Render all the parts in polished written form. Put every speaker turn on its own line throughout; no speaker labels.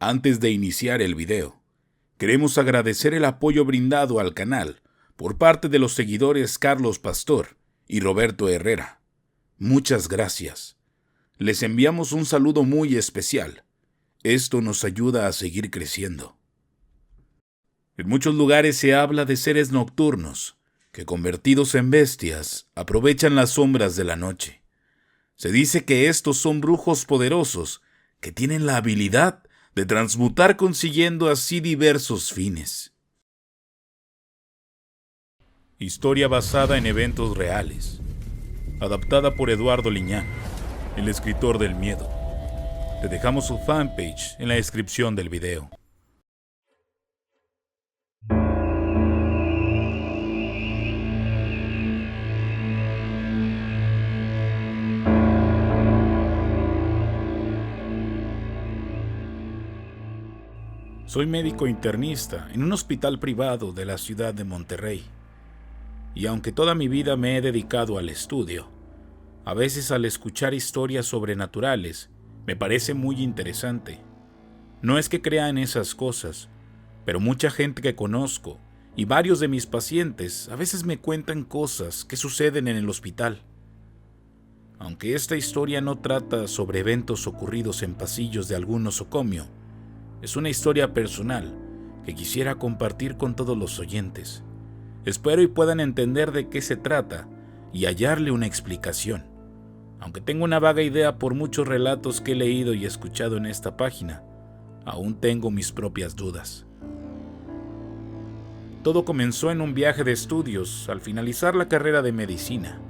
Antes de iniciar el video, queremos agradecer el apoyo brindado al canal por parte de los seguidores Carlos Pastor y Roberto Herrera. Muchas gracias. Les enviamos un saludo muy especial. Esto nos ayuda a seguir creciendo. En muchos lugares se habla de seres nocturnos que, convertidos en bestias, aprovechan las sombras de la noche. Se dice que estos son brujos poderosos que tienen la habilidad de transmutar, consiguiendo así diversos fines. Historia basada en eventos reales. Adaptada por Eduardo Liñán, el escritor del miedo. Te dejamos su fanpage en la descripción del video. Soy médico internista en un hospital privado de la ciudad de Monterrey. Y aunque toda mi vida me he dedicado al estudio, a veces al escuchar historias sobrenaturales me parece muy interesante. No es que crea en esas cosas, pero mucha gente que conozco y varios de mis pacientes a veces me cuentan cosas que suceden en el hospital. Aunque esta historia no trata sobre eventos ocurridos en pasillos de algún nosocomio, es una historia personal que quisiera compartir con todos los oyentes. Espero y puedan entender de qué se trata y hallarle una explicación. Aunque tengo una vaga idea por muchos relatos que he leído y escuchado en esta página, aún tengo mis propias dudas. Todo comenzó en un viaje de estudios al finalizar la carrera de medicina.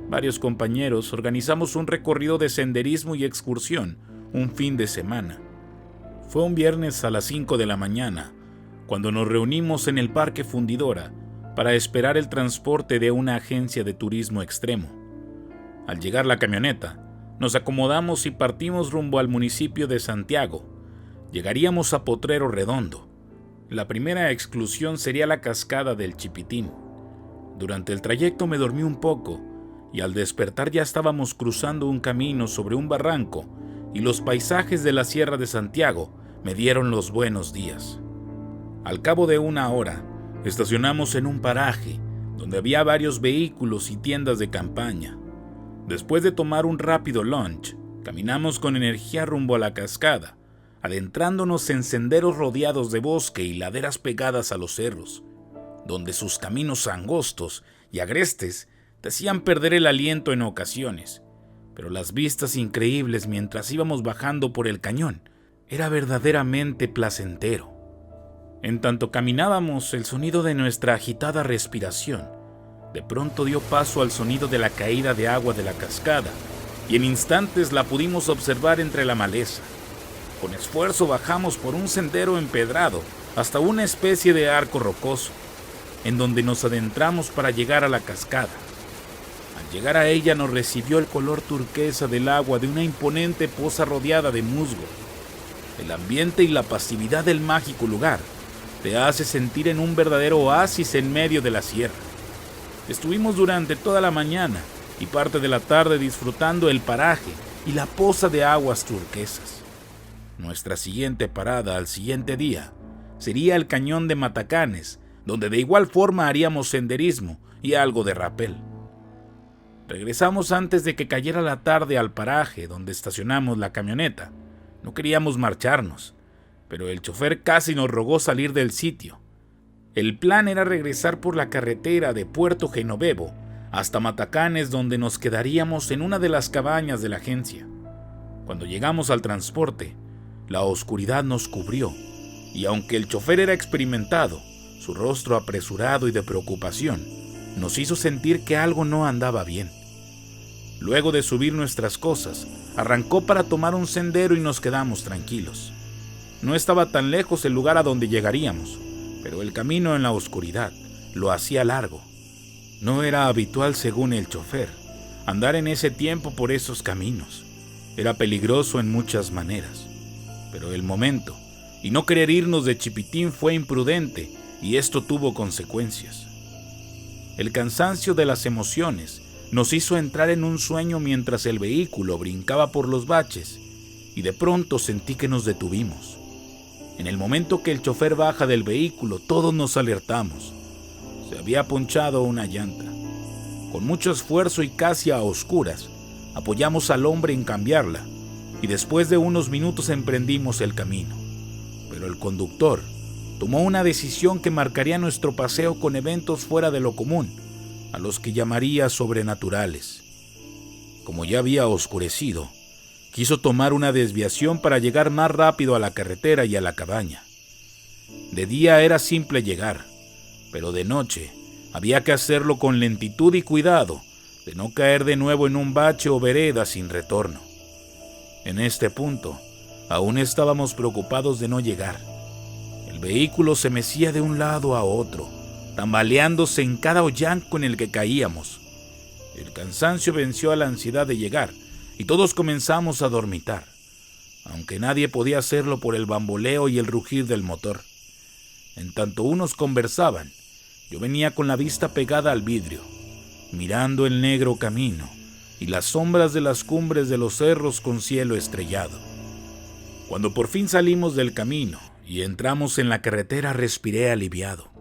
Varios compañeros organizamos un recorrido de senderismo y excursión un fin de semana. Fue un viernes a las 5 de la mañana, cuando nos reunimos en el Parque Fundidora para esperar el transporte de una agencia de turismo extremo. Al llegar la camioneta, nos acomodamos y partimos rumbo al municipio de Santiago. Llegaríamos a Potrero Redondo. La primera exclusión sería la cascada del Chipitín. Durante el trayecto me dormí un poco y al despertar ya estábamos cruzando un camino sobre un barranco y los paisajes de la Sierra de Santiago me dieron los buenos días. Al cabo de una hora, estacionamos en un paraje donde había varios vehículos y tiendas de campaña. Después de tomar un rápido lunch, caminamos con energía rumbo a la cascada, adentrándonos en senderos rodeados de bosque y laderas pegadas a los cerros, donde sus caminos angostos y agrestes te hacían perder el aliento en ocasiones, pero las vistas increíbles mientras íbamos bajando por el cañón era verdaderamente placentero. En tanto caminábamos, el sonido de nuestra agitada respiración de pronto dio paso al sonido de la caída de agua de la cascada, y en instantes la pudimos observar entre la maleza. Con esfuerzo bajamos por un sendero empedrado hasta una especie de arco rocoso, en donde nos adentramos para llegar a la cascada. Al llegar a ella nos recibió el color turquesa del agua de una imponente poza rodeada de musgo. El ambiente y la pasividad del mágico lugar te hace sentir en un verdadero oasis en medio de la sierra. Estuvimos durante toda la mañana y parte de la tarde disfrutando el paraje y la poza de aguas turquesas. Nuestra siguiente parada al siguiente día sería el cañón de Matacanes, donde de igual forma haríamos senderismo y algo de rapel. Regresamos antes de que cayera la tarde al paraje donde estacionamos la camioneta. No queríamos marcharnos, pero el chofer casi nos rogó salir del sitio. El plan era regresar por la carretera de Puerto Genovevo hasta Matacanes, donde nos quedaríamos en una de las cabañas de la agencia. Cuando llegamos al transporte, la oscuridad nos cubrió, y aunque el chofer era experimentado, su rostro apresurado y de preocupación nos hizo sentir que algo no andaba bien. Luego de subir nuestras cosas, arrancó para tomar un sendero y nos quedamos tranquilos. No estaba tan lejos el lugar a donde llegaríamos, pero el camino en la oscuridad lo hacía largo. No era habitual, según el chofer, andar en ese tiempo por esos caminos. Era peligroso en muchas maneras, pero el momento y no querer irnos de Chipitín fue imprudente y esto tuvo consecuencias. El cansancio de las emociones nos hizo entrar en un sueño mientras el vehículo brincaba por los baches y de pronto sentí que nos detuvimos. En el momento que el chofer baja del vehículo, todos nos alertamos. Se había ponchado una llanta. Con mucho esfuerzo y casi a oscuras, apoyamos al hombre en cambiarla y después de unos minutos emprendimos el camino. Pero el conductor tomó una decisión que marcaría nuestro paseo con eventos fuera de lo común, a los que llamaría sobrenaturales. Como ya había oscurecido, quiso tomar una desviación para llegar más rápido a la carretera y a la cabaña. De día era simple llegar, pero de noche había que hacerlo con lentitud y cuidado, de no caer de nuevo en un bache o vereda sin retorno. En este punto, aún estábamos preocupados de no llegar. El vehículo se mecía de un lado a otro, tambaleándose en cada hoyanco en el que caíamos. El cansancio venció a la ansiedad de llegar y todos comenzamos a dormitar, aunque nadie podía hacerlo por el bamboleo y el rugir del motor. En tanto unos conversaban, yo venía con la vista pegada al vidrio, mirando el negro camino y las sombras de las cumbres de los cerros con cielo estrellado. Cuando por fin salimos del camino y entramos en la carretera, respiré aliviado.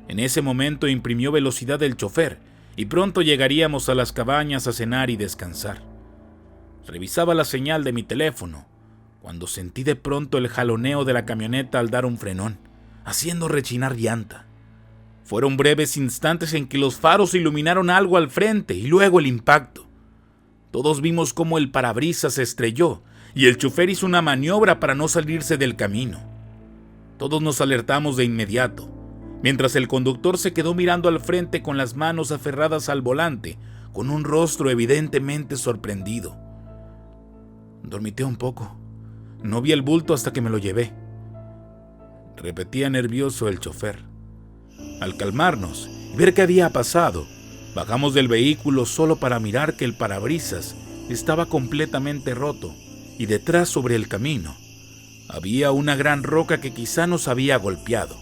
En ese momento imprimió velocidad el chofer y pronto llegaríamos a las cabañas a cenar y descansar. Revisaba la señal de mi teléfono cuando sentí de pronto el jaloneo de la camioneta al dar un frenón, haciendo rechinar llanta. Fueron breves instantes en que los faros iluminaron algo al frente y luego el impacto. Todos vimos cómo el parabrisas se estrelló y el chofer hizo una maniobra para no salirse del camino. Todos nos alertamos de inmediato, mientras el conductor se quedó mirando al frente con las manos aferradas al volante, con un rostro evidentemente sorprendido. Dormité un poco. No vi el bulto hasta que me lo llevé, repetía nervioso el chofer. Al calmarnos y ver qué había pasado, bajamos del vehículo solo para mirar que el parabrisas estaba completamente roto y detrás, sobre el camino, había una gran roca que quizá nos había golpeado.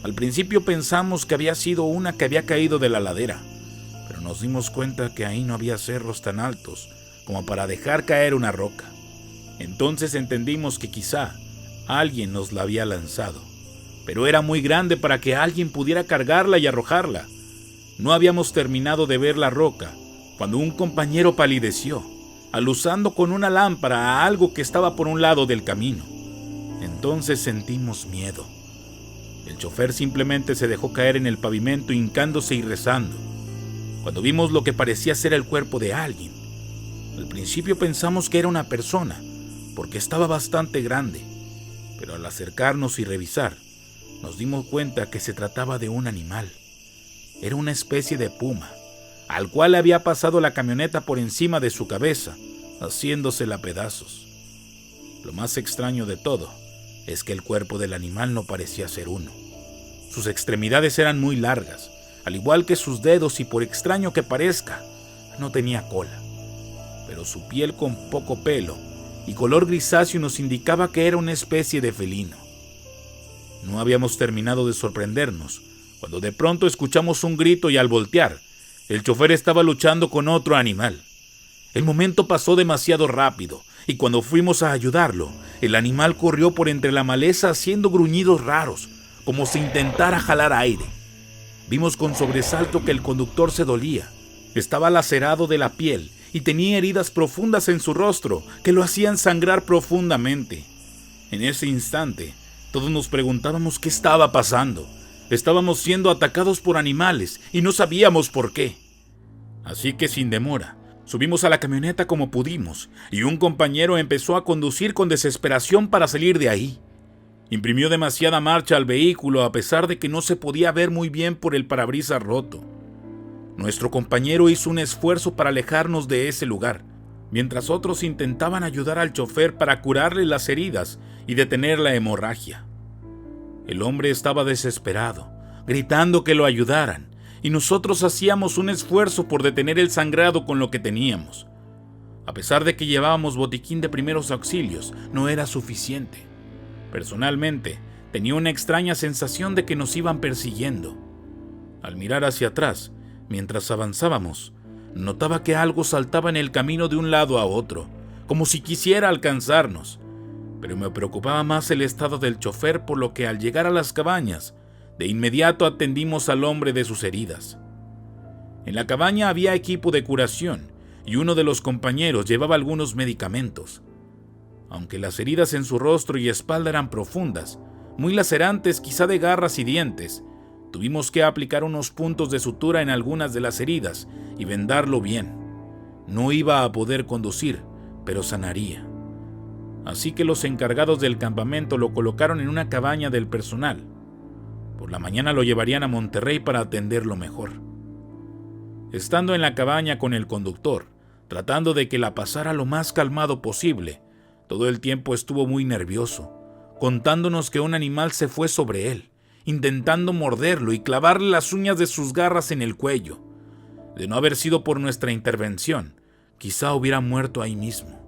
Al principio pensamos que había sido una que había caído de la ladera, pero nos dimos cuenta que ahí no había cerros tan altos como para dejar caer una roca. Entonces entendimos que quizá alguien nos la había lanzado, pero era muy grande para que alguien pudiera cargarla y arrojarla. No habíamos terminado de ver la roca cuando un compañero palideció, aluzando con una lámpara a algo que estaba por un lado del camino. Entonces sentimos miedo. El chofer simplemente se dejó caer en el pavimento hincándose y rezando. Cuando vimos lo que parecía ser el cuerpo de alguien, al principio pensamos que era una persona, porque estaba bastante grande, pero al acercarnos y revisar, nos dimos cuenta que se trataba de un animal. Era una especie de puma, al cual le había pasado la camioneta por encima de su cabeza, haciéndosela a pedazos. Lo más extraño de todo es que el cuerpo del animal no parecía ser uno. Sus extremidades eran muy largas, al igual que sus dedos, y por extraño que parezca, no tenía cola. Pero su piel con poco pelo y color grisáceo nos indicaba que era una especie de felino. No habíamos terminado de sorprendernos cuando de pronto escuchamos un grito y al voltear, el chofer estaba luchando con otro animal. El momento pasó demasiado rápido y cuando fuimos a ayudarlo, el animal corrió por entre la maleza haciendo gruñidos raros, como si intentara jalar aire. Vimos con sobresalto que el conductor se dolía, estaba lacerado de la piel y tenía heridas profundas en su rostro que lo hacían sangrar profundamente. En ese instante, todos nos preguntábamos qué estaba pasando. Estábamos siendo atacados por animales y no sabíamos por qué. Así que sin demora, subimos a la camioneta como pudimos y un compañero empezó a conducir con desesperación para salir de ahí. Imprimió demasiada marcha al vehículo a pesar de que no se podía ver muy bien por el parabrisas roto. Nuestro compañero hizo un esfuerzo para alejarnos de ese lugar, mientras otros intentaban ayudar al chofer para curarle las heridas y detener la hemorragia. El hombre estaba desesperado, gritando que lo ayudaran, y nosotros hacíamos un esfuerzo por detener el sangrado con lo que teníamos. A pesar de que llevábamos botiquín de primeros auxilios, no era suficiente. Personalmente, tenía una extraña sensación de que nos iban persiguiendo. Al mirar hacia atrás, mientras avanzábamos, notaba que algo saltaba en el camino de un lado a otro, como si quisiera alcanzarnos. pero me preocupaba más el estado del chofer, por lo que al llegar a las cabañas, de inmediato atendimos al hombre de sus heridas. En la cabaña había equipo de curación y uno de los compañeros llevaba algunos medicamentos. Aunque las heridas en su rostro y espalda eran profundas, muy lacerantes, quizá de garras y dientes, tuvimos que aplicar unos puntos de sutura en algunas de las heridas y vendarlo bien. No iba a poder conducir, pero sanaría. Así que los encargados del campamento lo colocaron en una cabaña del personal. Por la mañana lo llevarían a Monterrey para atenderlo mejor. Estando en la cabaña con el conductor, tratando de que la pasara lo más calmado posible, todo el tiempo estuvo muy nervioso, contándonos que un animal se fue sobre él, intentando morderlo y clavarle las uñas de sus garras en el cuello. De no haber sido por nuestra intervención, quizá hubiera muerto ahí mismo.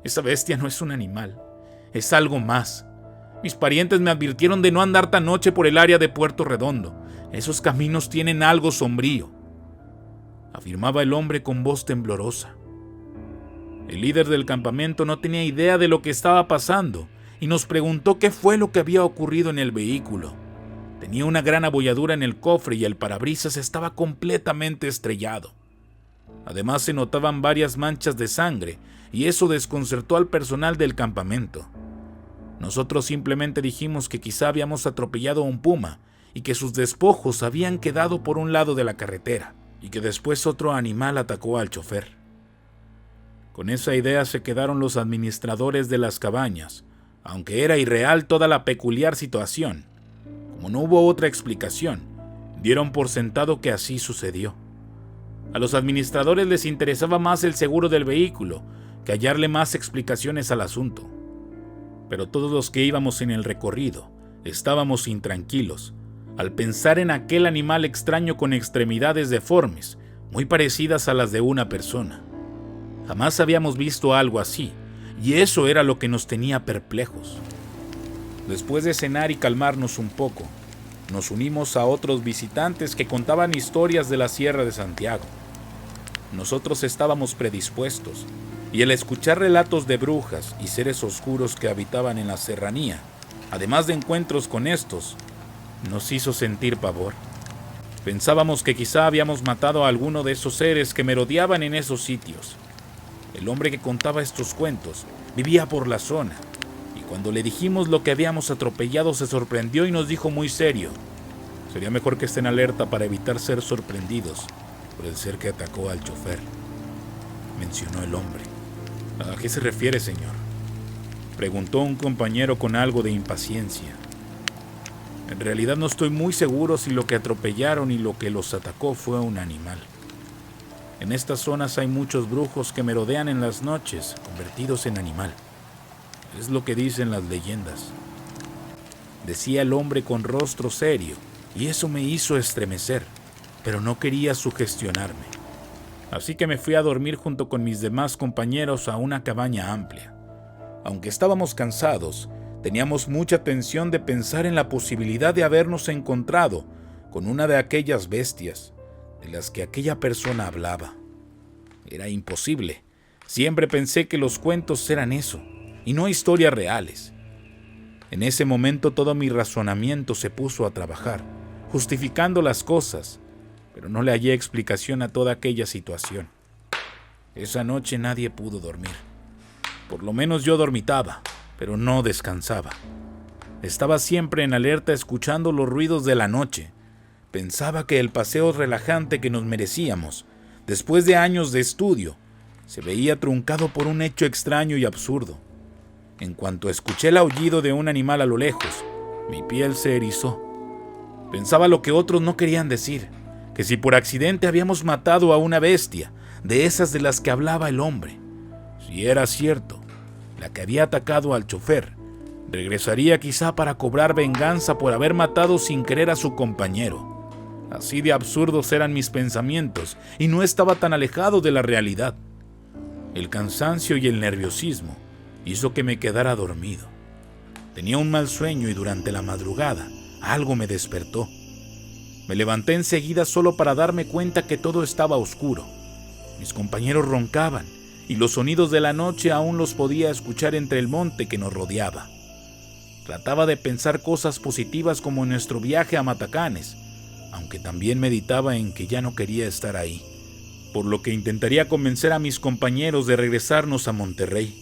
Esa bestia no es un animal, es algo más. Mis parientes me advirtieron de no andar tan noche por el área de Puerto Redondo. Esos caminos tienen algo sombrío, afirmaba el hombre con voz temblorosa. El líder del campamento no tenía idea de lo que estaba pasando y nos preguntó qué fue lo que había ocurrido en el vehículo. Tenía una gran abolladura en el cofre y el parabrisas estaba completamente estrellado. Además se notaban varias manchas de sangre y eso desconcertó al personal del campamento. Nosotros simplemente dijimos que quizá habíamos atropellado a un puma y que sus despojos habían quedado por un lado de la carretera y que después otro animal atacó al chofer. Con esa idea se quedaron los administradores de las cabañas, aunque era irreal toda la peculiar situación. Como no hubo otra explicación, dieron por sentado que así sucedió. A los administradores les interesaba más el seguro del vehículo que hallarle más explicaciones al asunto. Pero todos los que íbamos en el recorrido estábamos intranquilos al pensar en aquel animal extraño con extremidades deformes, muy parecidas a las de una persona. Jamás habíamos visto algo así, y eso era lo que nos tenía perplejos. Después de cenar y calmarnos un poco, nos unimos a otros visitantes que contaban historias de la Sierra de Santiago. Nosotros estábamos predispuestos, y el escuchar relatos de brujas y seres oscuros que habitaban en la serranía, además de encuentros con estos, nos hizo sentir pavor. Pensábamos que quizá habíamos matado a alguno de esos seres que merodeaban en esos sitios. El hombre que contaba estos cuentos vivía por la zona, y cuando le dijimos lo que habíamos atropellado se sorprendió y nos dijo muy serio: sería mejor que estén alerta para evitar ser sorprendidos por el ser que atacó al chofer, mencionó el hombre. ¿A qué se refiere, señor?, preguntó un compañero con algo de impaciencia. En realidad no estoy muy seguro si lo que atropellaron y lo que los atacó fue un animal. En estas zonas hay muchos brujos que merodean en las noches, convertidos en animal. Es lo que dicen las leyendas, decía el hombre con rostro serio, y eso me hizo estremecer, pero no quería sugestionarme. Así que me fui a dormir junto con mis demás compañeros a una cabaña amplia. Aunque estábamos cansados, teníamos mucha tensión de pensar en la posibilidad de habernos encontrado con una de aquellas bestias de las que aquella persona hablaba. Era imposible. Siempre pensé que los cuentos eran eso, y no historias reales. En ese momento todo mi razonamiento se puso a trabajar, justificando las cosas, pero no le hallé explicación a toda aquella situación. Esa noche nadie pudo dormir. Por lo menos yo dormitaba, pero no descansaba. Estaba siempre en alerta escuchando los ruidos de la noche. Pensaba que el paseo relajante que nos merecíamos, después de años de estudio, se veía truncado por un hecho extraño y absurdo. En cuanto escuché el aullido de un animal a lo lejos, mi piel se erizó. Pensaba lo que otros no querían decir, que si por accidente habíamos matado a una bestia, de esas de las que hablaba el hombre. Si era cierto, la que había atacado al chofer, regresaría quizá para cobrar venganza por haber matado sin querer a su compañero. Así de absurdos eran mis pensamientos, y no estaba tan alejado de la realidad. El cansancio y el nerviosismo hizo que me quedara dormido. Tenía un mal sueño y durante la madrugada algo me despertó. Me levanté enseguida solo para darme cuenta que todo estaba oscuro. Mis compañeros roncaban y los sonidos de la noche aún los podía escuchar entre el monte que nos rodeaba. Trataba de pensar cosas positivas como nuestro viaje a Matacanes, aunque también meditaba en que ya no quería estar ahí, por lo que intentaría convencer a mis compañeros de regresarnos a Monterrey.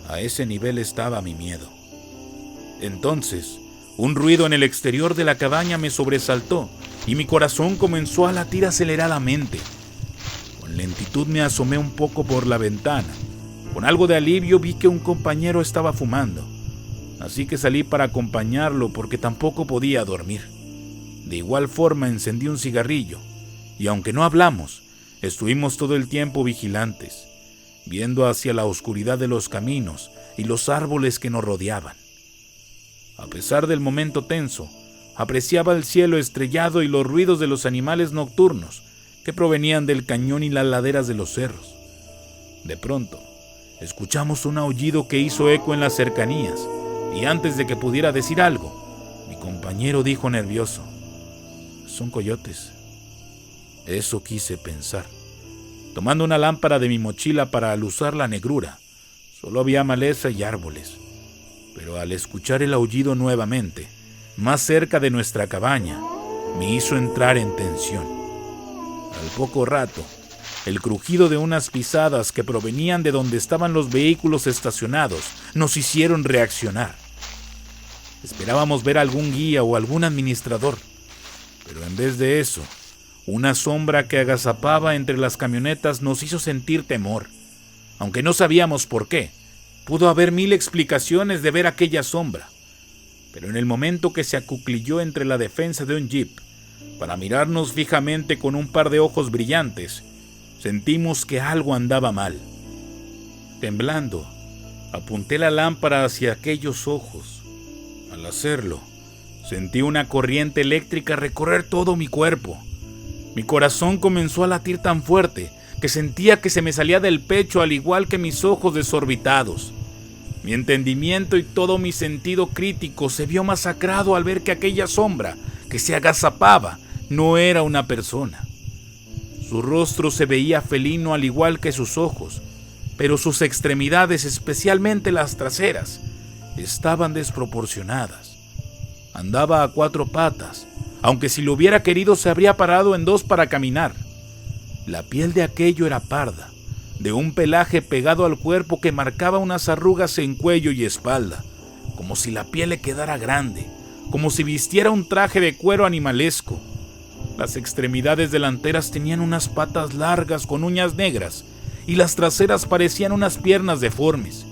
A ese nivel estaba mi miedo. Entonces, un ruido en el exterior de la cabaña me sobresaltó y mi corazón comenzó a latir aceleradamente. Con lentitud me asomé un poco por la ventana. Con algo de alivio vi que un compañero estaba fumando, así que salí para acompañarlo porque tampoco podía dormir. De igual forma encendí un cigarrillo y aunque no hablamos, estuvimos todo el tiempo vigilantes, viendo hacia la oscuridad de los caminos y los árboles que nos rodeaban. A pesar del momento tenso, apreciaba el cielo estrellado y los ruidos de los animales nocturnos que provenían del cañón y las laderas de los cerros. De pronto, escuchamos un aullido que hizo eco en las cercanías, y antes de que pudiera decir algo, mi compañero dijo nervioso: «Son coyotes». Eso quise pensar. Tomando una lámpara de mi mochila para aluzar la negrura, solo había maleza y árboles. Pero al escuchar el aullido nuevamente, más cerca de nuestra cabaña, me hizo entrar en tensión. Al poco rato, el crujido de unas pisadas que provenían de donde estaban los vehículos estacionados nos hicieron reaccionar. Esperábamos ver algún guía o algún administrador, pero en vez de eso, una sombra que agazapaba entre las camionetas nos hizo sentir temor, aunque no sabíamos por qué. Pudo haber mil explicaciones de ver aquella sombra, pero en el momento que se acuclilló entre la defensa de un jeep para mirarnos fijamente con un par de ojos brillantes, sentimos que algo andaba mal. Temblando, apunté la lámpara hacia aquellos ojos. Al hacerlo, sentí una corriente eléctrica recorrer todo mi cuerpo. Mi corazón comenzó a latir tan fuerte que sentía que se me salía del pecho, al igual que mis ojos desorbitados. Mi entendimiento y todo mi sentido crítico se vio masacrado al ver que aquella sombra que se agazapaba no era una persona. Su rostro se veía felino al igual que sus ojos, pero sus extremidades, especialmente las traseras, estaban desproporcionadas. Andaba a 4 patas, aunque si lo hubiera querido se habría parado en 2 para caminar. La piel de aquello era parda, de un pelaje pegado al cuerpo que marcaba unas arrugas en cuello y espalda, como si la piel le quedara grande, como si vistiera un traje de cuero animalesco. Las extremidades delanteras tenían unas patas largas con uñas negras y las traseras parecían unas piernas deformes,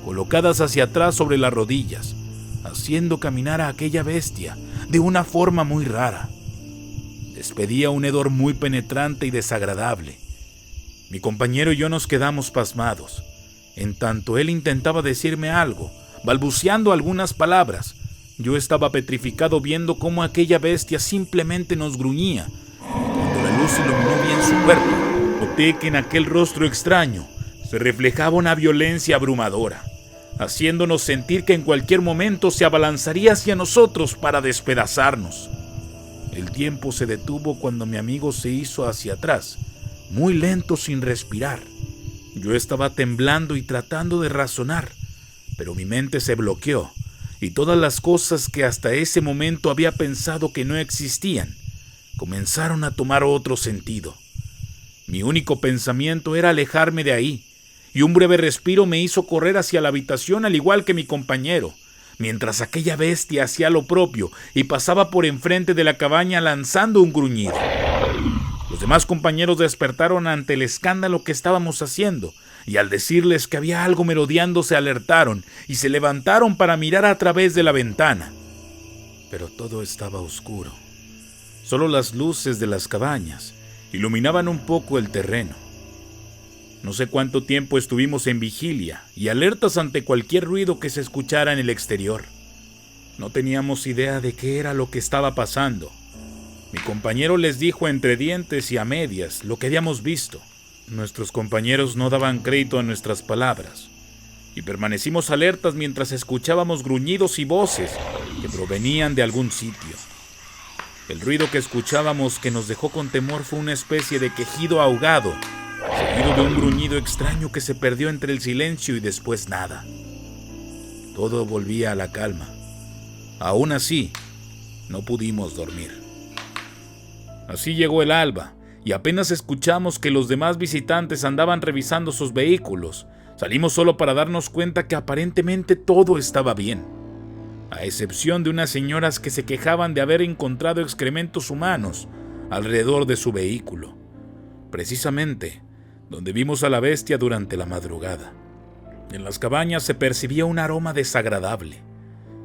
colocadas hacia atrás sobre las rodillas, haciendo caminar a aquella bestia de una forma muy rara. Despedía un hedor muy penetrante y desagradable. Mi compañero y yo nos quedamos pasmados. En tanto él intentaba decirme algo, balbuceando algunas palabras, yo estaba petrificado viendo cómo aquella bestia simplemente nos gruñía. Cuando la luz iluminó bien su cuerpo, noté que en aquel rostro extraño se reflejaba una violencia abrumadora, haciéndonos sentir que en cualquier momento se abalanzaría hacia nosotros para despedazarnos. El tiempo se detuvo cuando mi amigo se hizo hacia atrás, muy lento, sin respirar. Yo estaba temblando y tratando de razonar, pero mi mente se bloqueó y todas las cosas que hasta ese momento había pensado que no existían comenzaron a tomar otro sentido. Mi único pensamiento era alejarme de ahí, y un breve respiro me hizo correr hacia la habitación al igual que mi compañero, mientras aquella bestia hacía lo propio y pasaba por enfrente de la cabaña lanzando un gruñido. Los demás compañeros despertaron ante el escándalo que estábamos haciendo, y al decirles que había algo merodeando se alertaron y se levantaron para mirar a través de la ventana. Pero todo estaba oscuro. Solo las luces de las cabañas iluminaban un poco el terreno. No sé cuánto tiempo estuvimos en vigilia y alertas ante cualquier ruido que se escuchara en el exterior. No teníamos idea de qué era lo que estaba pasando. Mi compañero les dijo entre dientes y a medias lo que habíamos visto. Nuestros compañeros no daban crédito a nuestras palabras y permanecimos alertas mientras escuchábamos gruñidos y voces que provenían de algún sitio. El ruido que escuchábamos que nos dejó con temor fue una especie de quejido ahogado, seguido de un gruñido extraño que se perdió entre el silencio y después nada. Todo volvía a la calma. Aún así, no pudimos dormir. Así llegó el alba, y apenas escuchamos que los demás visitantes andaban revisando sus vehículos. Salimos solo para darnos cuenta que aparentemente todo estaba bien, a excepción de unas señoras que se quejaban de haber encontrado excrementos humanos alrededor de su vehículo, precisamente donde vimos a la bestia durante la madrugada. En las cabañas se percibía un aroma desagradable.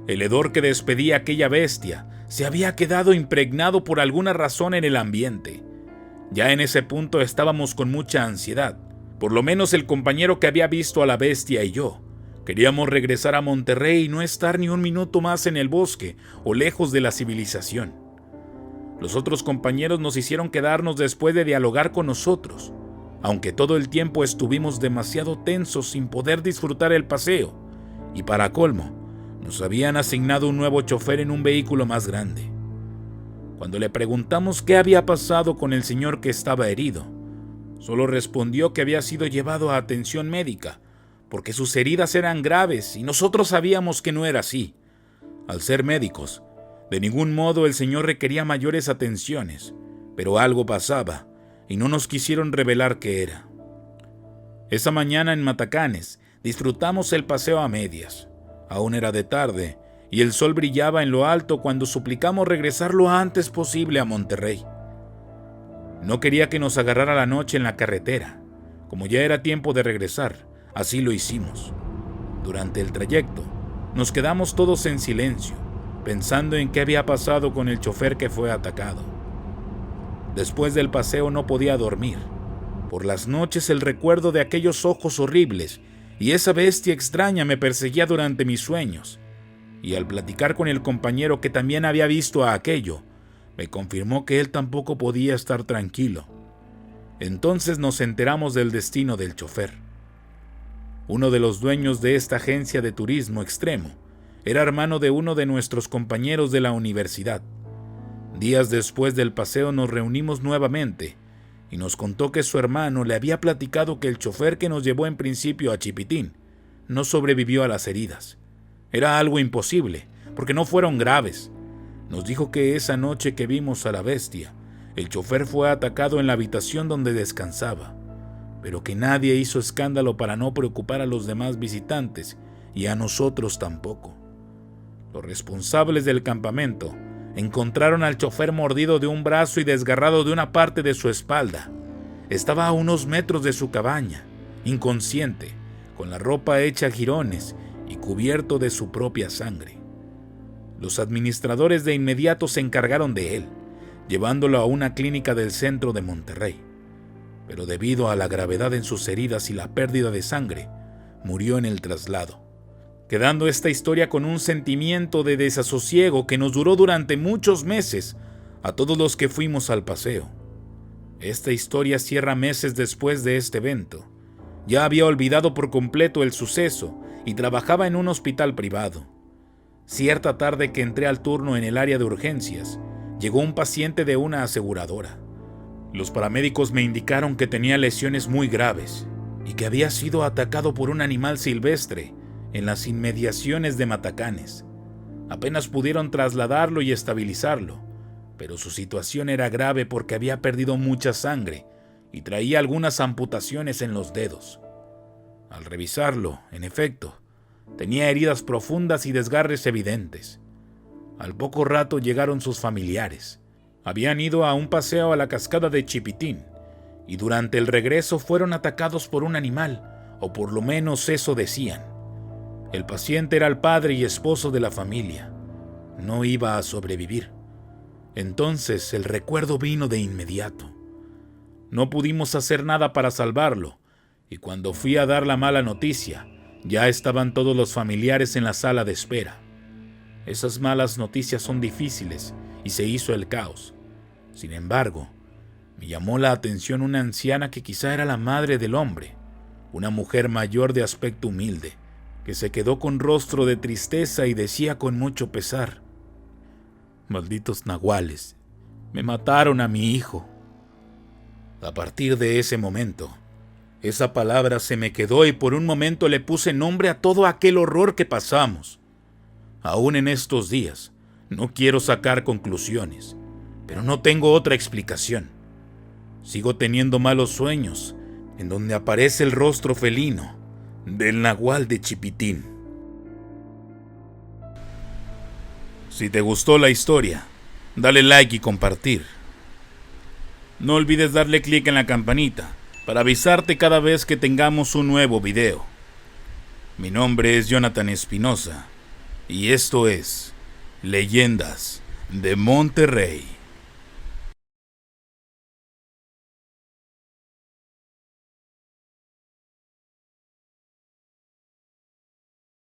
El hedor que despedía aquella bestia se había quedado impregnado por alguna razón en el ambiente. Ya en ese punto estábamos con mucha ansiedad. Por lo menos el compañero que había visto a la bestia y yo. Queríamos regresar a Monterrey y no estar ni un minuto más en el bosque o lejos de la civilización. Los otros compañeros nos hicieron quedarnos después de dialogar con nosotros, aunque todo el tiempo estuvimos demasiado tensos sin poder disfrutar el paseo, y para colmo, nos habían asignado un nuevo chofer en un vehículo más grande. Cuando le preguntamos qué había pasado con el señor que estaba herido, solo respondió que había sido llevado a atención médica, porque sus heridas eran graves y nosotros sabíamos que no era así. Al ser médicos, de ningún modo el señor requería mayores atenciones, pero algo pasaba y no nos quisieron revelar qué era. Esa mañana en Matacanes disfrutamos el paseo a medias. Aún era de tarde y el sol brillaba en lo alto cuando suplicamos regresar lo antes posible a Monterrey. No quería que nos agarrara la noche en la carretera. Como ya era tiempo de regresar, así lo hicimos. Durante el trayecto, nos quedamos todos en silencio, pensando en qué había pasado con el chofer que fue atacado. Después del paseo no podía dormir. Por las noches el recuerdo de aquellos ojos horribles y esa bestia extraña me perseguía durante mis sueños. Y al platicar con el compañero que también había visto a aquello, me confirmó que él tampoco podía estar tranquilo. Entonces nos enteramos del destino del chofer. Uno de los dueños de esta agencia de turismo extremo era hermano de uno de nuestros compañeros de la universidad. Días después del paseo nos reunimos nuevamente y nos contó que su hermano le había platicado que el chofer que nos llevó en principio a Chipitín no sobrevivió a las heridas. Era algo imposible, porque no fueron graves. Nos dijo que esa noche que vimos a la bestia, el chofer fue atacado en la habitación donde descansaba, pero que nadie hizo escándalo para no preocupar a los demás visitantes y a nosotros tampoco. Los responsables del campamento encontraron al chofer mordido de un brazo y desgarrado de una parte de su espalda. Estaba a unos metros de su cabaña, inconsciente, con la ropa hecha a jirones y cubierto de su propia sangre. Los administradores de inmediato se encargaron de él, llevándolo a una clínica del centro de Monterrey. Pero debido a la gravedad en sus heridas y la pérdida de sangre, murió en el traslado, quedando esta historia con un sentimiento de desasosiego que nos duró durante muchos meses a todos los que fuimos al paseo. Esta historia cierra meses después de este evento. Ya había olvidado por completo el suceso y trabajaba en un hospital privado. Cierta tarde que entré al turno en el área de urgencias, llegó un paciente de una aseguradora. Los paramédicos me indicaron que tenía lesiones muy graves y que había sido atacado por un animal silvestre en las inmediaciones de Matacanes. Apenas pudieron trasladarlo y estabilizarlo, pero su situación era grave porque había perdido mucha sangre y traía algunas amputaciones en los dedos. Al revisarlo, en efecto, tenía heridas profundas y desgarres evidentes. Al poco rato llegaron sus familiares. Habían ido a un paseo a la cascada de Chipitín y durante el regreso fueron atacados por un animal, o por lo menos eso decían. El paciente era el padre y esposo de la familia. No iba a sobrevivir. Entonces el recuerdo vino de inmediato. No pudimos hacer nada para salvarlo, y cuando fui a dar la mala noticia, ya estaban todos los familiares en la sala de espera. Esas malas noticias son difíciles y se hizo el caos. Sin embargo, me llamó la atención una anciana que quizá era la madre del hombre, una mujer mayor de aspecto humilde, que se quedó con rostro de tristeza y decía con mucho pesar: «Malditos nahuales, me mataron a mi hijo». A partir de ese momento, Esa palabra se me quedó y por un momento le puse nombre a todo aquel horror que pasamos. Aún en estos días, no quiero sacar conclusiones, pero no tengo otra explicación. Sigo teniendo malos sueños, en donde aparece el rostro felino del nahual de Chipitín. Si te gustó la historia, dale like y compartir. No olvides darle clic en la campanita para avisarte cada vez que tengamos un nuevo video. Mi nombre es Jonathan Espinosa y esto es Leyendas de Monterrey.